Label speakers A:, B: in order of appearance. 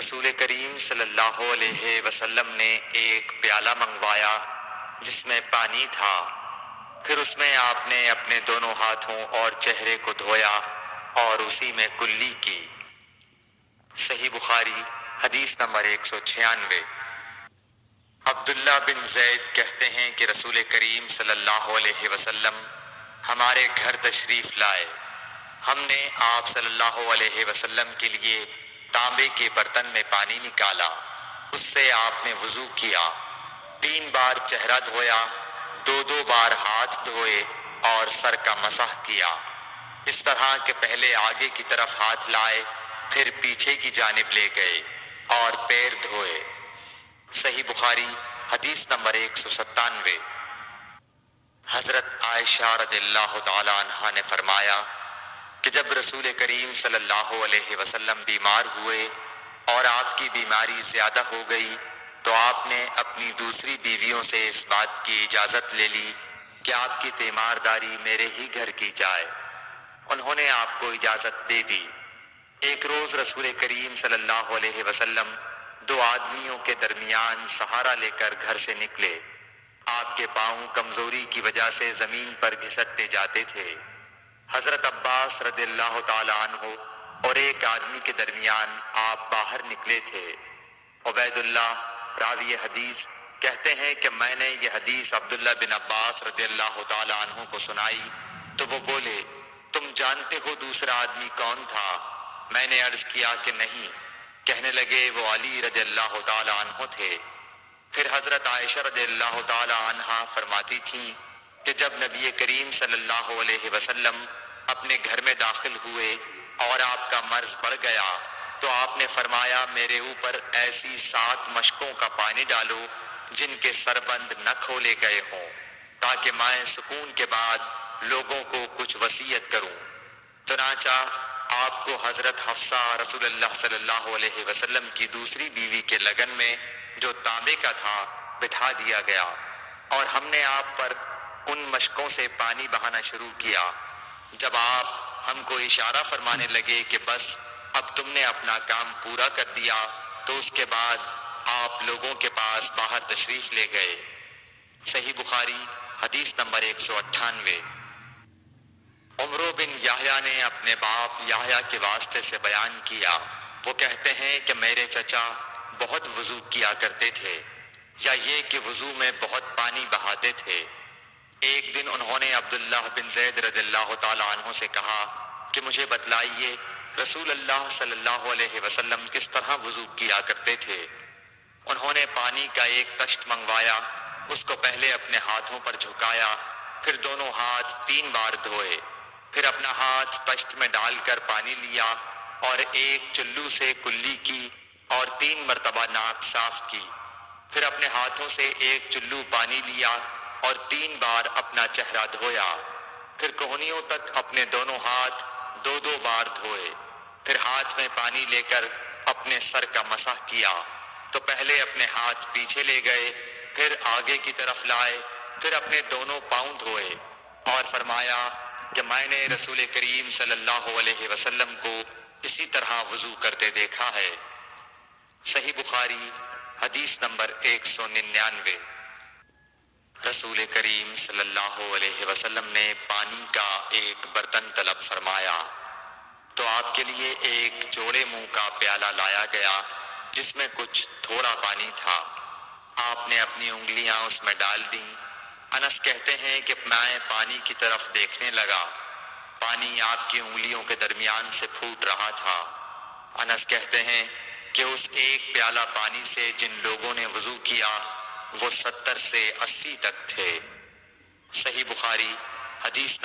A: رسول کریم صلی اللہ علیہ وسلم نے ایک پیالہ منگوایا جس میں پانی تھا، پھر اس میں آپ نے اپنے دونوں ہاتھوں اور چہرے کو دھویا اور اسی میں کلی کی۔ صحیح بخاری حدیث نمبر 196۔ عبداللہ بن زید کہتے ہیں کہ رسول کریم صلی اللہ علیہ وسلم ہمارے گھر تشریف لائے۔ ہم نے آپ صلی اللہ علیہ وسلم کے لیے تانبے کے برتن میں پانی نکالا، اس سے آپ نے وضو کیا، 3 بار چہرہ دھویا، 2 بار ہاتھ دھوئے اور سر کا مسح کیا، اس طرح کہ پہلے آگے کی طرف ہاتھ لائے، پھر پیچھے کی جانب لے گئے اور پیر دھوئے۔ صحیح بخاری حدیث نمبر 197۔ حضرت عائشہ رضی اللہ تعالی عنہا نے فرمایا کہ جب رسول کریم صلی اللہ علیہ وسلم بیمار ہوئے اور آپ کی بیماری زیادہ ہو گئی تو آپ نے اپنی دوسری بیویوں سے اس بات کی اجازت لے لی کہ آپ کی تیمارداری میرے ہی گھر کی جائے۔ انہوں نے آپ کو اجازت دے دی۔ ایک روز رسول کریم صلی اللہ علیہ وسلم 2 آدمیوں کے درمیان سہارا لے کر گھر سے نکلے۔ آپ کے پاؤں کمزوری کی وجہ سے زمین پر گھسٹتے جاتے تھے۔ حضرت عباس رضی اللہ تعالی عنہ اور ایک آدمی کے درمیان آپ باہر نکلے تھے۔ عبید اللہ راوی حدیث کہتے ہیں کہ میں نے یہ حدیث عبداللہ بن عباس رضی اللہ تعالی عنہ کو سنائی تو وہ بولے، تم جانتے ہو دوسرا آدمی کون تھا؟ میں نے عرض کیا کہ نہیں۔ کہنے لگے وہ علی رضی اللہ تعالی عنہ تھے۔ پھر حضرت عائشہ رضی اللہ تعالی عنہا فرماتی تھیں کہ جب نبی کریم صلی اللہ علیہ وسلم اپنے گھر میں داخل ہوئے اور آپ کا مرض بڑھ گیا تو آپ نے فرمایا میرے اوپر ایسی 7 مشکوں کا پانی ڈالو جن کے سربند نہ کھولے گئے ہوں، تاکہ میں سکون کے بعد لوگوں کو کچھ وصیت کروں۔ چنانچہ آپ کو حضرت حفصہ رسول اللہ صلی اللہ علیہ وسلم کی دوسری بیوی کے لگن میں جو تانبے کا تھا بٹھا دیا گیا، اور ہم نے آپ پر ان مشکوں سے پانی بہانا شروع کیا۔ جب آپ ہم کو اشارہ فرمانے لگے کہ بس اب تم نے اپنا کام پورا کر دیا تو اس کے بعد آپ لوگوں کے پاس باہر تشریف لے گئے۔ صحیح بخاری حدیث نمبر 198۔ عمرو بن یحییٰ نے اپنے باپ یحییٰ کے واسطے سے بیان کیا، وہ کہتے ہیں کہ میرے چچا بہت وضو کیا کرتے تھے، یا یہ کہ وضو میں بہت پانی بہاتے تھے۔ ایک دن انہوں نے عبداللہ بن زید رضی اللہ تعالی عنہ سے کہا کہ مجھے بتلائیے رسول اللہ صلی اللہ علیہ وسلم کس طرح وضو کیا کرتے تھے۔ انہوں نے پانی کا ایک تشت منگوایا، اس کو پہلے اپنے ہاتھوں پر جھکایا، پھر دونوں ہاتھ 3 بار دھوئے، پھر اپنا ہاتھ تشت میں ڈال کر پانی لیا اور ایک چلو سے کلی کی اور 3 مرتبہ ناک صاف کی، پھر اپنے ہاتھوں سے ایک چلو پانی لیا اور 3 بار اپنا چہرہ دھویا، پھر کوہنیوں تک اپنے دونوں ہاتھ 2 بار دھوئے، پھر ہاتھ میں پانی لے کر اپنے سر کا مسح کیا، تو پہلے اپنے ہاتھ پیچھے لے گئے، پھر آگے کی طرف لائے، پھر اپنے دونوں پاؤں دھوئے، اور فرمایا کہ میں نے رسول کریم صلی اللہ علیہ وسلم کو اسی طرح وضو کرتے دیکھا ہے۔ صحیح بخاری حدیث نمبر 199۔ رسول کریم صلی اللہ علیہ وسلم نے پانی کا ایک برتن طلب فرمایا تو آپ کے لیے ایک چوڑے منہ کا پیالہ لایا گیا جس میں کچھ تھوڑا پانی تھا۔ آپ نے اپنی انگلیاں اس میں ڈال دیں۔ انس کہتے ہیں کہ میں پانی کی طرف دیکھنے لگا، پانی آپ کی انگلیوں کے درمیان سے پھوٹ رہا تھا۔ انس کہتے ہیں کہ اس ایک پیالہ پانی سے جن لوگوں نے وضو کیا وہ 70 سے 80 تک تھے۔ صحیح بخاری حدیث